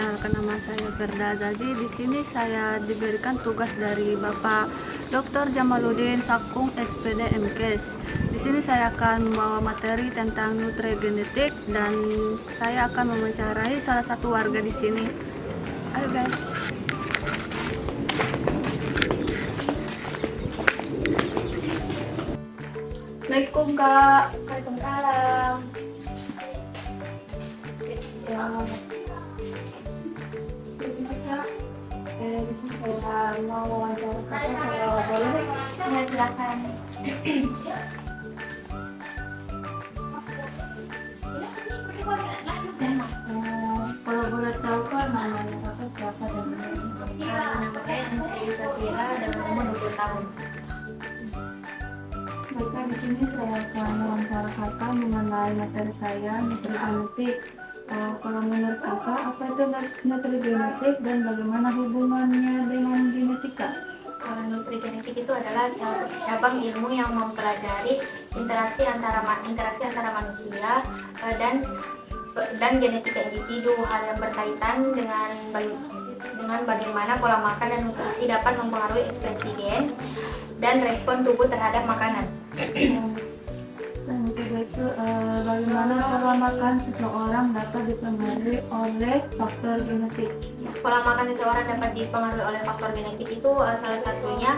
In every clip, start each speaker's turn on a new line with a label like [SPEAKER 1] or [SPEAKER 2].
[SPEAKER 1] perkenalkan, nama saya Firda Azazi. Di sini saya diberikan tugas dari Bapak Dr. Jamaluddin Sakung, SPD MKes. Di sini saya akan membawa materi tentang nutrigenetik dan saya akan mewawancarai salah satu warga di sini. Ayo guys. Assalamualaikum Kak.
[SPEAKER 2] Waalaikumsalam.
[SPEAKER 1] Di sini saya mau wawancara Kakak, kalau boleh.
[SPEAKER 2] Ya, silakan.
[SPEAKER 1] Kalau boleh tahu Kak, namanya Kakak siapa dan
[SPEAKER 2] Nama saya Ansyari Safira dengan umur 20 tahun.
[SPEAKER 1] Baiklah, di sini saya akan mewawancara Kakak mengenai materi saya, nutrigenetik. Kalau menurut Kakak, apa itu nutrigenetik dan bagaimana hubungannya dengan genetika?
[SPEAKER 2] Nutrigenetik itu adalah cabang ilmu yang mempelajari interaksi antara manusia dan genetika individu. Hal yang berkaitan dengan bagaimana pola makan dan nutrisi dapat mempengaruhi ekspresi gen dan respon tubuh terhadap makanan.
[SPEAKER 1] Dan kedua itu, bagaimana pola makan seseorang dapat dipengaruhi oleh faktor genetik?
[SPEAKER 2] Pola makan seseorang dapat dipengaruhi oleh faktor genetik itu salah satunya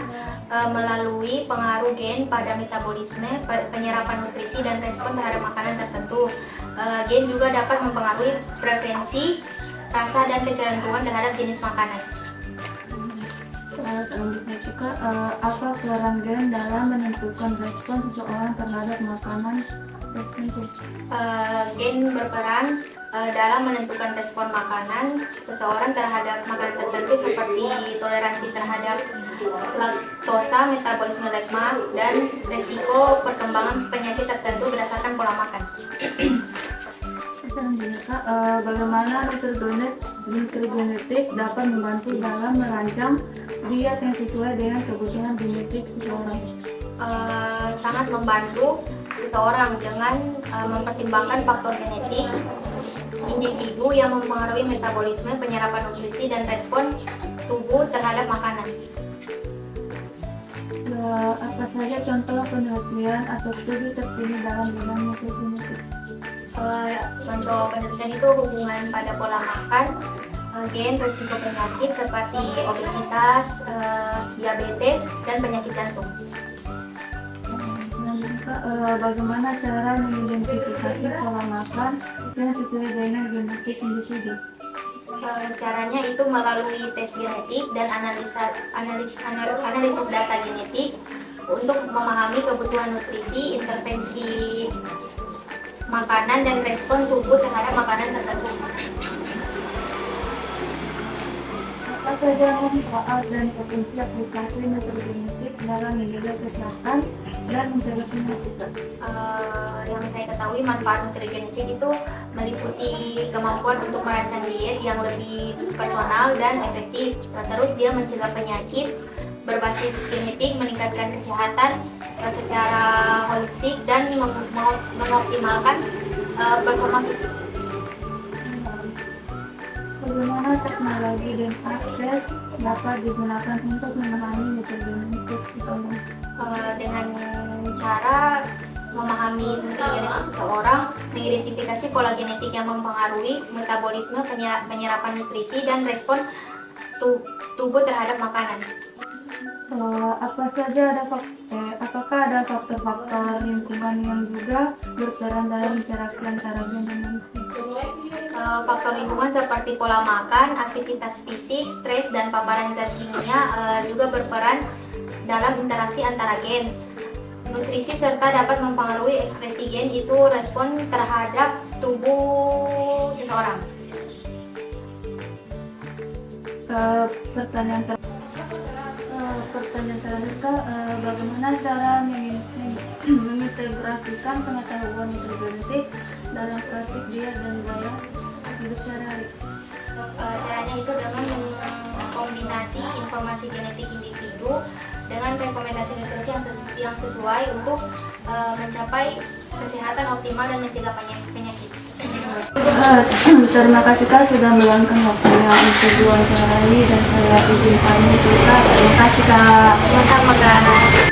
[SPEAKER 2] melalui pengaruh gen pada metabolisme, penyerapan nutrisi dan respon terhadap makanan tertentu. Gen juga dapat mempengaruhi preferensi, rasa dan kecenderungan terhadap jenis makanan.
[SPEAKER 1] Selanjutnya juga, apa peran gen dalam menentukan respon seseorang terhadap makanan tertentu?
[SPEAKER 2] Gen berperan dalam menentukan respon makanan seseorang terhadap makanan tertentu seperti toleransi terhadap laktosa, metabolisme lemak, dan resiko perkembangan penyakit tertentu berdasarkan pola makan.
[SPEAKER 1] Selanjutnya Kak, bagaimana nutrigenetik dapat membantu dalam merancang diet yang sesuai dengan kebutuhan genetik seseorang?
[SPEAKER 2] Sangat membantu seseorang dengan mempertimbangkan faktor genetik individu yang mempengaruhi metabolisme, penyerapan nutrisi, dan respon tubuh terhadap makanan.
[SPEAKER 1] Apa saja contoh penelitian atau studi terpilih dalam bidang nutrigenetik?
[SPEAKER 2] Contoh penelitian itu hubungan pada pola makan, gen, risiko penyakit seperti obesitas, diabetes, dan penyakit jantung.
[SPEAKER 1] Bagaimana cara mengidentifikasi pola makan yang sesuai dengan genetik individu?
[SPEAKER 2] Caranya itu melalui tes genetik dan analisis data genetik untuk memahami kebutuhan nutrisi, intervensi makanan, dan respon tubuh terhadap makanan tertentu.
[SPEAKER 1] Apa saja manfaat dan potensi aplikasi nutrigenetik dalam menjaga kesehatan dan mencegah penyakit?
[SPEAKER 2] Yang saya ketahui, manfaat nutrigenetik itu meliputi kemampuan untuk merancang diet yang lebih personal dan efektif. Terus dia mencegah penyakit berbasis genetik, meningkatkan kesehatan secara holistik, dan mengoptimalkan performa fisik.
[SPEAKER 1] Bagaimana teknologi dan akses dapat digunakan untuk memahami nutrigenetik seseorang?
[SPEAKER 2] Dengan cara memahami nutrigenetik seseorang, mengidentifikasi pola genetik yang mempengaruhi metabolisme, penyerapan nutrisi, dan respon tubuh terhadap makanan.
[SPEAKER 1] Apakah ada faktor-faktor lingkungan yang juga berperan dalam interaksi antara gen dan manusia?
[SPEAKER 2] Faktor lingkungan seperti pola makan, aktivitas fisik, stres, dan paparan zat kimia juga berperan dalam interaksi antara gen. Nutrisi serta dapat mempengaruhi ekspresi gen, itu respon terhadap tubuh seseorang.
[SPEAKER 1] Pertanyaan terakhir Kak, bagaimana cara mengintegrasikan pengetahuan nutrigenetik dalam praktik diet dan gaya hidup sehari-hari?
[SPEAKER 2] Caranya itu dengan mengkombinasi informasi genetik individu dengan rekomendasi nutrisi yang sesuai untuk mencapai kesehatan optimal dan mencegah penyakit.
[SPEAKER 1] Terima kasih Kak sudah meluangkan waktunya untuk diwawancarai dan saya izin pamit dulu Kak. Terima kasih Kak.
[SPEAKER 2] Sama-sama, Kak.